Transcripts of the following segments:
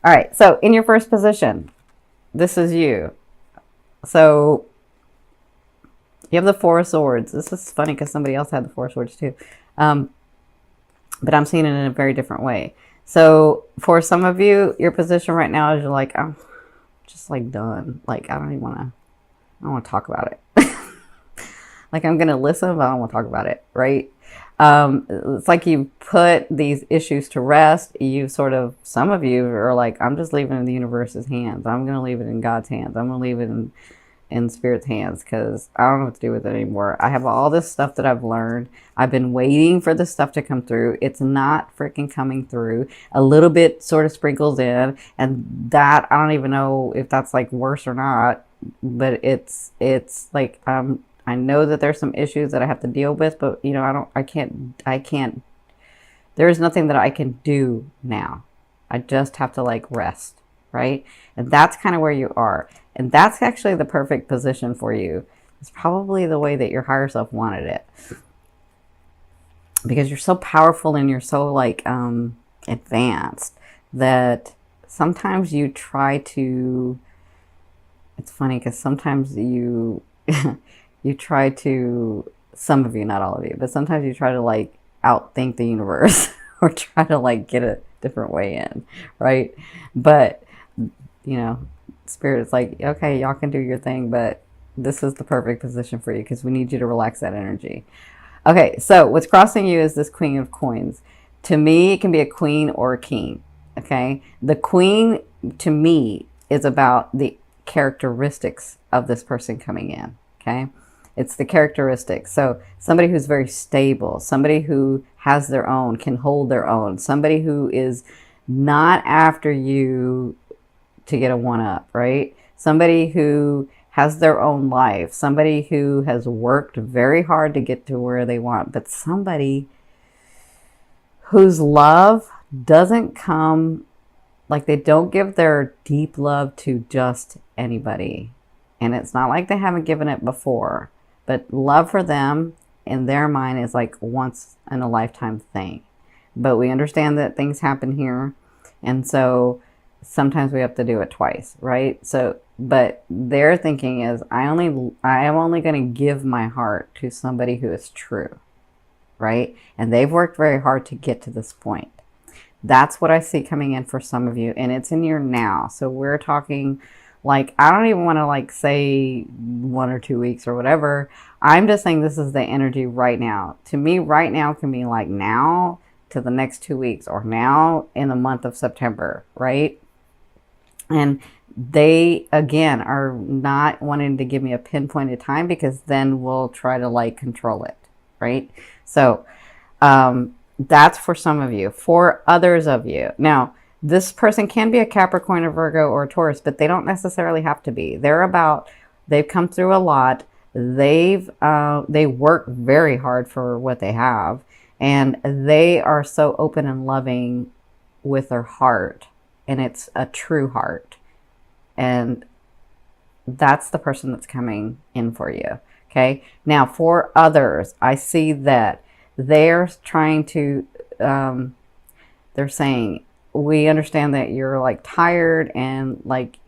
All right. So in your first position, this is you. So you have the Four of Swords. This is funny because somebody else had the Four of Swords too. Um, but I'm seeing it in a very different way. So for some of you, your position right now is you're like, I'm just like done. Like, I don't want to talk about it. Like, I'm going to listen, but I don't want to talk about it. Right. It's like you put these issues to rest. You sort of, some of you are like, I'm just leaving it in the universe's hands. I'm going to leave it in God's hands. I'm going to leave it in Spirit's hands because I don't know what to do with it anymore. I have all this stuff that I've learned. I've been waiting for this stuff to come through. It's not freaking coming through. A little bit sort of sprinkles in, and that I don't even know if that's like worse or not, but it's like I know that there's some issues that I have to deal with, but you know, I can't, there is nothing that I can do now. I just have to like rest, right? And that's kind of where you are. And that's actually the perfect position for you. It's probably the way that your higher self wanted it. Because you're so powerful and you're so like advanced that sometimes you try to, it's funny because sometimes you you try to, some of you, not all of you, but sometimes you try to like outthink the universe or try to like get a different way in, right? But, you know, Spirit is like, okay, y'all can do your thing, but this is the perfect position for you because we need you to relax that energy. Okay, so what's crossing you is this Queen of Coins. To me, it can be a queen or a king, okay? The queen, to me, is about the characteristics of this person coming in, okay? It's the characteristics. So somebody who's very stable, somebody who has their own, can hold their own, somebody who is not after you to get a one-up, right? Somebody who has their own life, somebody who has worked very hard to get to where they want, but somebody whose love doesn't come, like they don't give their deep love to just anybody. And it's not like they haven't given it before, but love for them in their mind is like once in a lifetime thing. But we understand that things happen here. And so sometimes we have to do it twice, right? So, but their thinking is, I am only going to give my heart to somebody who is true, right? And they've worked very hard to get to this point. That's what I see coming in for some of you, and it's in your now. So we're talking like, I don't even want to like say 1 or 2 weeks or whatever. I'm just saying this is the energy right now. To me, right now can be like now to the next 2 weeks or now in the month of September, right? And they, again, are not wanting to give me a pinpointed time because then we'll try to like control it, right? So that's for some of you. For others of you, now, this person can be a Capricorn, a Virgo, or a Taurus, but they don't necessarily have to be. They've come through a lot. They work very hard for what they have, and they are so open and loving with their heart, and it's a true heart. And that's the person that's coming in for you. Okay. Now for others, I see that they're trying to, they're saying, we understand that you're like tired and like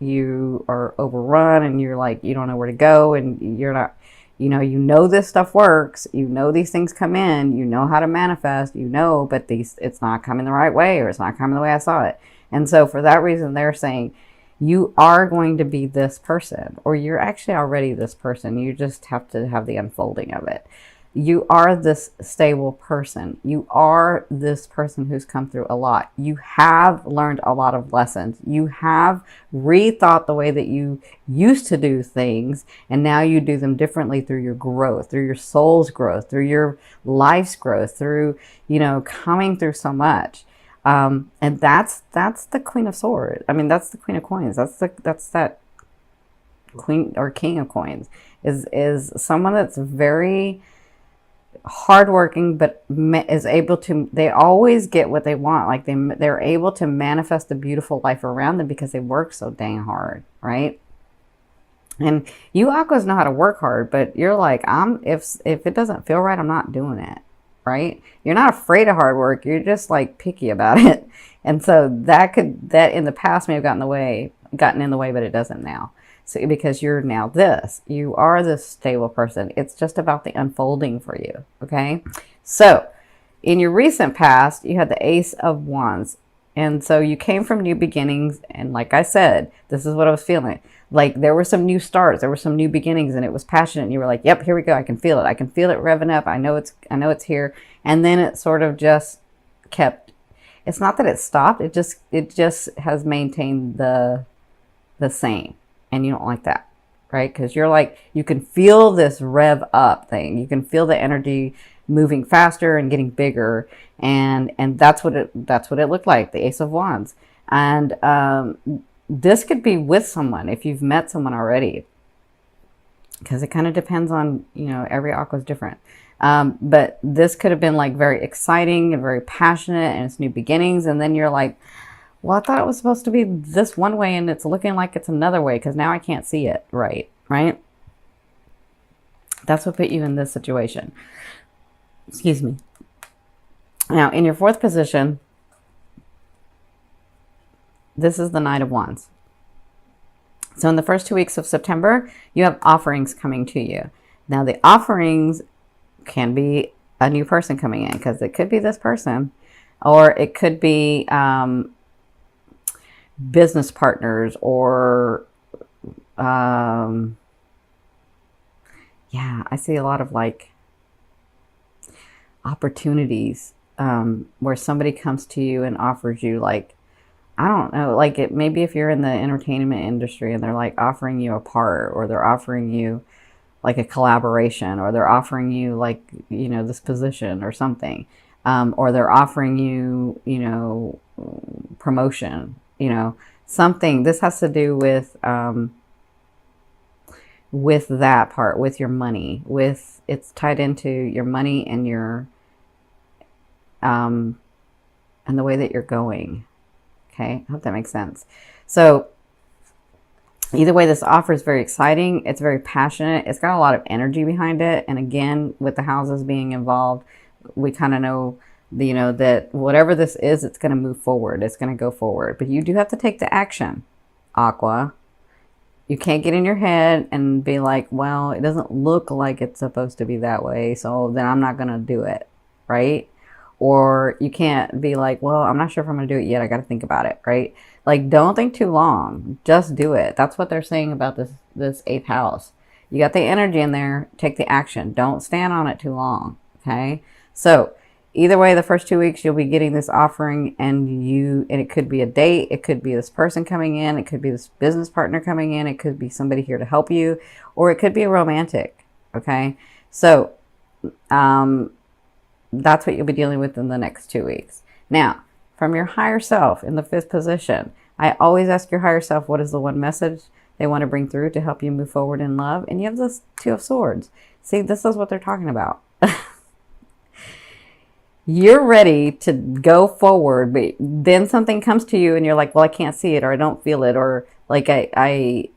you are overrun and you're like, you don't know where to go and you're not, you know this stuff works, you know these things come in, you know how to manifest, but it's not coming the right way, or it's not coming the way I saw it. And so for that reason, they're saying you are going to be this person, or you're actually already this person. You just have to have the unfolding of it. You are this stable person. You are this person who's come through a lot. You have learned a lot of lessons. You have rethought the way that you used to do things, and now you do them differently through your growth, through your soul's growth, through your life's growth, through, coming through so much. And that's the Queen of Swords. I mean, that's the Queen of Coins. That's that Queen or King of Coins is someone that's very hardworking, but is able to, they always get what they want. Like they're able to manifest a beautiful life around them because they work so dang hard, right? And you Aquas know how to work hard, but you're like, if it doesn't feel right, I'm not doing it, right? You're not afraid of hard work. You're just like picky about it. And so that in the past may have gotten in the way, but it doesn't now. So because you're now this, you are this stable person. It's just about the unfolding for you. Okay. So in your recent past, you had the Ace of Wands. And so you came from new beginnings. And like I said, this is what I was feeling. Like there were some new starts, there were some new beginnings, and it was passionate. And you were like, yep, here we go. I can feel it. I can feel it revving up. I know it's here. And then it sort of just kept, it's not that it stopped. It just has maintained the same. And you don't like that, right? Because you're like, you can feel this rev up thing. You can feel the energy moving faster and getting bigger. And that's what it looked like, the Ace of Wands. And this could be with someone if you've met someone already, because it kind of depends on, every aqua is different. But this could have been like very exciting and very passionate, and it's new beginnings. And then you're like, well, I thought it was supposed to be this one way and it's looking like it's another way because now I can't see it right? That's what put you in this situation. Excuse me. Now, in your fourth position, this is the Knight of Wands. So in the first 2 weeks of September, you have offerings coming to you. Now, the offerings can be a new person coming in, because it could be this person, or it could be business partners, or yeah, I see a lot of like opportunities where somebody comes to you and offers you, like, I don't know, like it maybe if you're in the entertainment industry and they're like offering you a part, or they're offering you like a collaboration, or they're offering you like, this position or something, or they're offering you, promotion, something. This has to do with that part, with your money, it's tied into your money and your, and the way that you're going. Okay, I hope that makes sense. So either way, this offer is very exciting. It's very passionate. It's got a lot of energy behind it. And again, with the houses being involved, we kind of know, that whatever this is, it's going to move forward. It's going to go forward. But you do have to take the action, Aqua. You can't get in your head and be like, well, it doesn't look like it's supposed to be that way, so then I'm not going to do it, right? Or you can't be like, well, I'm not sure if I'm going to do it yet. I got to think about it, right? Like, don't think too long. Just do it. That's what they're saying about this eighth house. You got the energy in there. Take the action. Don't stand on it too long, okay? So either way, the first 2 weeks, you'll be getting this offering, and it could be a date. It could be this person coming in. It could be this business partner coming in. It could be somebody here to help you, or it could be a romantic, okay? So, that's what you'll be dealing with in the next 2 weeks. Now, from your higher self in the fifth position, I always ask your higher self, what is the one message they want to bring through to help you move forward in love? And you have this Two of Swords. See, this is what they're talking about. You're ready to go forward, but then something comes to you and you're like, well, I can't see it, or I don't feel it, or like I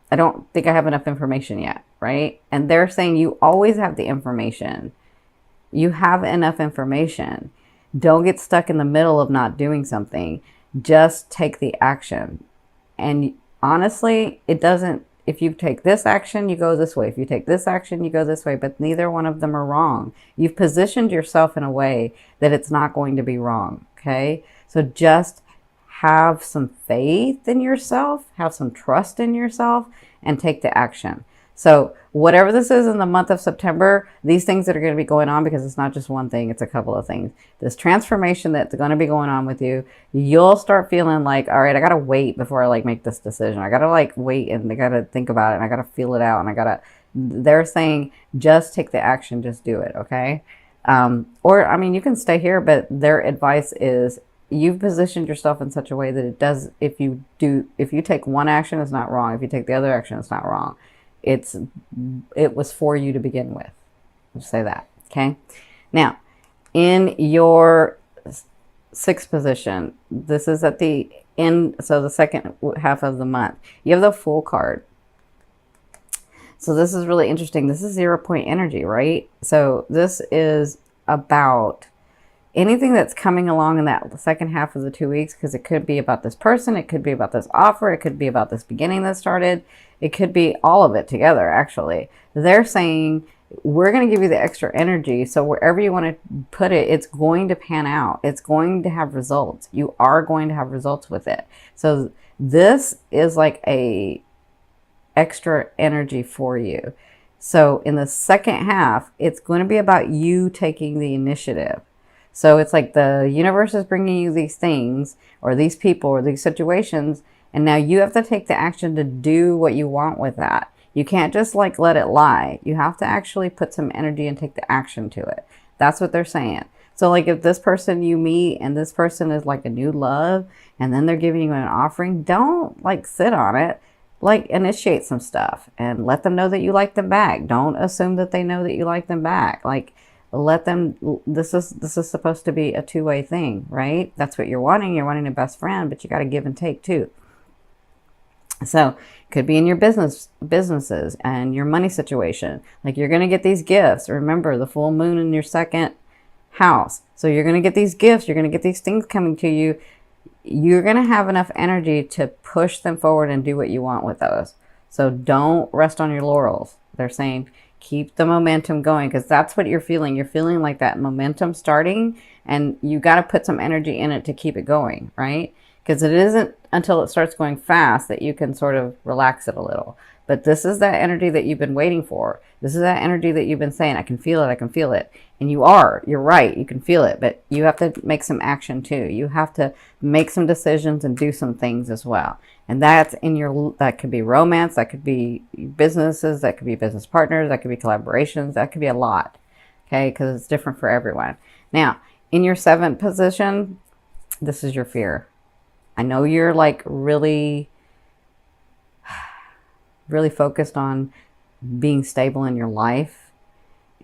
don't think I have enough information yet, right? And they're saying you always have the information. You have enough information. Don't get stuck in the middle of not doing something. Just take the action. And honestly, it doesn't, if you take this action, you go this way. If you take this action, you go this way. But neither one of them are wrong. You've positioned yourself in a way that it's not going to be wrong, okay? So just have some faith in yourself, have some trust in yourself, and take the action. So whatever this is in the month of September, these things that are going to be going on, because it's not just one thing, it's a couple of things. This transformation that's going to be going on with you, you'll start feeling like, all right, I got to wait before I like make this decision. I got to like wait, and I got to think about it, and I got to feel it out, and they're saying just take the action, just do it. Okay. Or, I mean, you can stay here, but their advice is you've positioned yourself in such a way that it does, if you take one action, it's not wrong. If you take the other action, it's not wrong. It was for you to begin with. I'll say that. Okay. Now, in your sixth position, this is at the end. So the second half of the month, you have the Fool card. So this is really interesting. This is 0 point energy, right? So this is about anything that's coming along in that second half of the 2 weeks, because it could be about this person, it could be about this offer, it could be about this beginning that started, it could be all of it together, actually. They're saying, we're going to give you the extra energy, so wherever you want to put it, it's going to pan out. It's going to have results. You are going to have results with it. So this is like a extra energy for you. So in the second half, it's going to be about you taking the initiative. So it's like the universe is bringing you these things or these people or these situations, and now you have to take the action to do what you want with that. You can't just like let it lie. You have to actually put some energy and take the action to it. That's what they're saying. So like if this person you meet and this person is like a new love and then they're giving you an offering, don't like sit on it. Like initiate some stuff and let them know that you like them back. Don't assume that they know that you like them back. Like let them, this is supposed to be a two-way thing, right? That's what you're wanting. You're wanting a best friend, but you got to give and take too. So it could be in your businesses and your money situation. Like you're going to get these gifts. Remember the full moon in your second house. So you're going to get these gifts. You're going to get these things coming to you. You're going to have enough energy to push them forward and do what you want with those. So don't rest on your laurels. They're saying keep the momentum going, because that's what you're feeling. You're feeling like that momentum starting, and you got to put some energy in it to keep it going, right? Because it isn't until it starts going fast that you can sort of relax it a little. But this is that energy that you've been waiting for. This is that energy that you've been saying, I can feel it, I can feel it. And you're right, you can feel it, but you have to make some action too. You have to make some decisions and do some things as well. And that's that could be romance, that could be businesses, that could be business partners, that could be collaborations, that could be a lot, okay? Because it's different for everyone. Now, in your 7th position, this is your fear. I know you're like really focused on being stable in your life,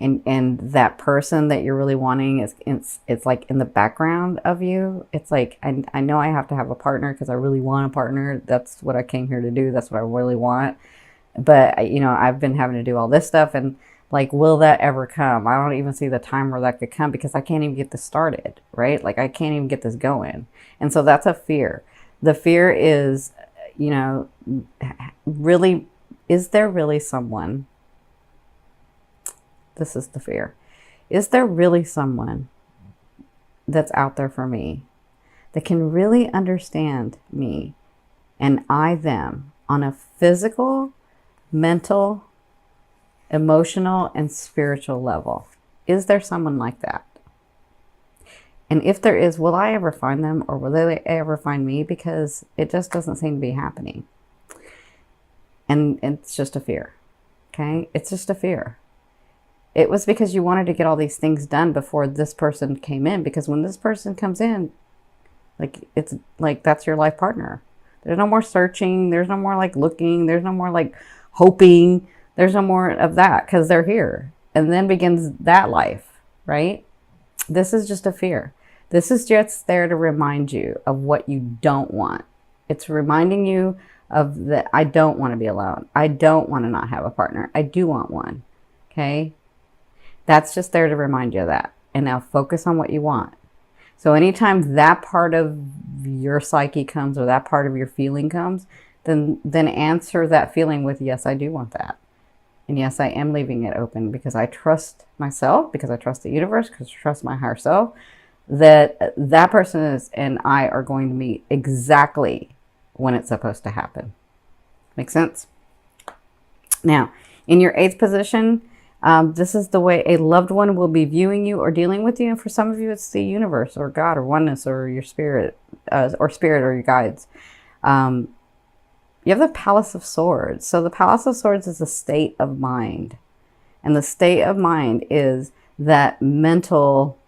and that person that you're really wanting it's like in the background of you. It's like, I know I have to have a partner because I really want a partner. That's what I came here to do. That's what I really want. But I've been having to do all this stuff, and like, will that ever come? I don't even see the time where that could come, because I can't even get this started, right? Like I can't even get this going. And so that's a fear. The fear is, really, is there really someone? This is the fear. Is there really someone that's out there for me that can really understand me and I them on a physical, mental, emotional, and spiritual level? Is there someone like that? And if there is, will I ever find them, or will they ever find me? Because it just doesn't seem to be happening. And it's just a fear, okay? It's just a fear. It was because you wanted to get all these things done before this person came in, because when this person comes in, like, it's like, that's your life partner. There's no more searching. There's no more like looking. There's no more like hoping. There's no more of that, because they're here. And then begins that life, right? This is just a fear. This is just there to remind you of what you don't want. It's reminding you of that I don't want to be alone. I don't want to not have a partner. I do want one. Okay? That's just there to remind you of that. And now focus on what you want. So anytime that part of your psyche comes, or that part of your feeling comes, then answer that feeling with, yes, I do want that. And yes, I am leaving it open, because I trust myself, because I trust the universe, because I trust my higher self, that that person and I are going to meet exactly when it's supposed to happen. Make sense? Now, in your 8th position, this is the way a loved one will be viewing you or dealing with you. And for some of you, it's the universe or God or oneness or your spirit, or your guides. You have the Palace of Swords. So the Palace of Swords is a state of mind. And the state of mind is that mental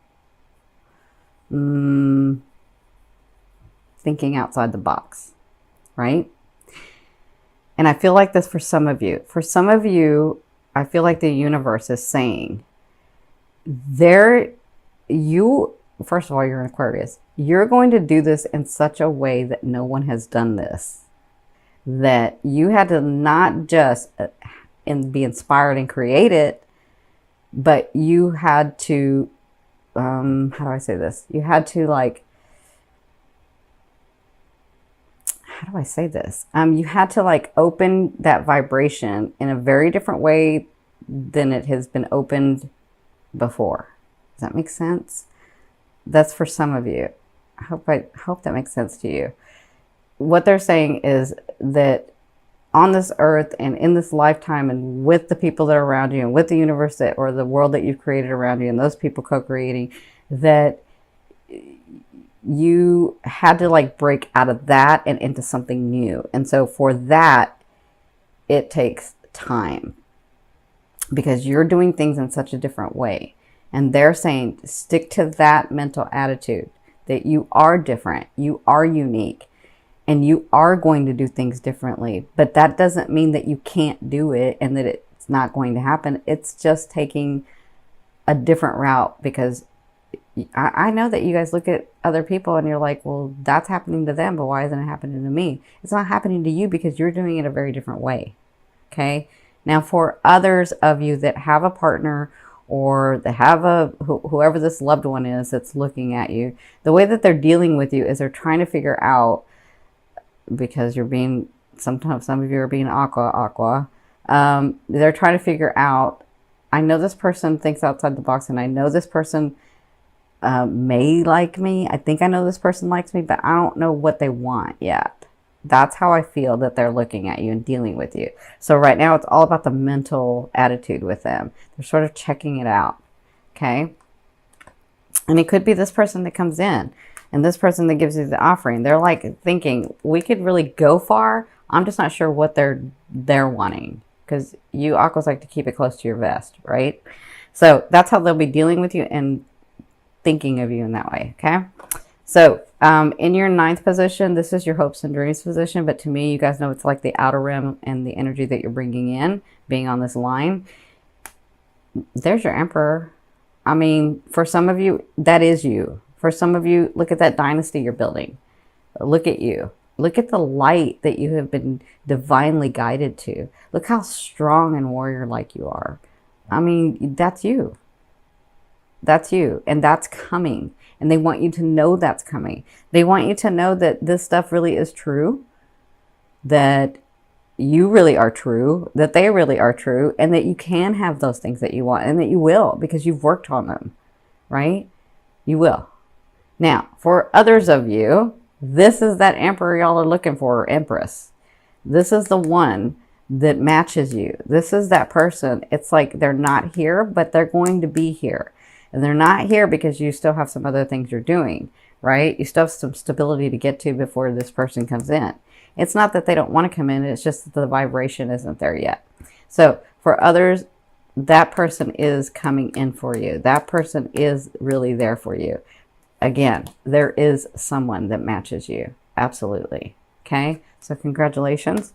thinking outside the box, right? And I feel like this for some of you. For some of you, I feel like the universe is saying, first of all, you're an Aquarius. You're going to do this in such a way that no one has done this. That you had to not just and be inspired and create it, but you had to, how do I say this? You had to like, how do I say this? You had to like open that vibration in a very different way than it has been opened before. Does that make sense? That's for some of you. I hope that makes sense to you. What they're saying is that on this earth and in this lifetime and with the people that are around you and with the universe that, or the world that you've created around you and those people co-creating, that you had to like break out of that and into something new. And so for that, it takes time because you're doing things in such a different way. And they're saying, stick to that mental attitude that you are different, you are unique, and you are going to do things differently. But that doesn't mean that you can't do it and that it's not going to happen. It's just taking a different route, because I know that you guys look at other people and you're like, well, that's happening to them, but why isn't it happening to me? It's not happening to you because you're doing it a very different way. Okay. Now, for others of you that have a partner or that have whoever this loved one is that's looking at you, the way that they're dealing with you is they're trying to figure out, because you're being, sometimes some of you are being aqua. They're trying to figure out, I know this person thinks outside the box and I know this person may like me. I think I know this person likes me, but I don't know what they want yet. That's how I feel that they're looking at you and dealing with you. So right now it's all about the mental attitude with them. They're sort of checking it out. Okay. And it could be this person that comes in and this person that gives you the offering. They're like thinking, we could really go far. I'm just not sure what they're wanting, because you aquas like to keep it close to your vest, right? So that's how they'll be dealing with you and thinking of you in that way. Okay. So in your 9th position, this is your hopes and dreams position. But to me, you guys know it's like the outer rim and the energy that you're bringing in, being on this line. There's your Emperor. I mean, for some of you, that is you. For some of you, look at that dynasty you're building. Look at you. Look at the light that you have been divinely guided to. Look how strong and warrior-like you are. I mean, that's you. That's you. And that's coming. And they want you to know that's coming. They want you to know that this stuff really is true. That you really are true. That they really are true. And that you can have those things that you want. And that you will, because you've worked on them. Right? You will. Now, for others of you, this is that Emperor y'all are looking for, or Empress. This is the one that matches you. This is that person. It's like they're not here, but they're going to be here. And they're not here because you still have some other things you're doing, right? You still have some stability to get to before this person comes in. It's not that they don't want to come in. It's just that the vibration isn't there yet. So for others, that person is coming in for you. That person is really there for you. Again, there is someone that matches you. Absolutely. Okay. So congratulations.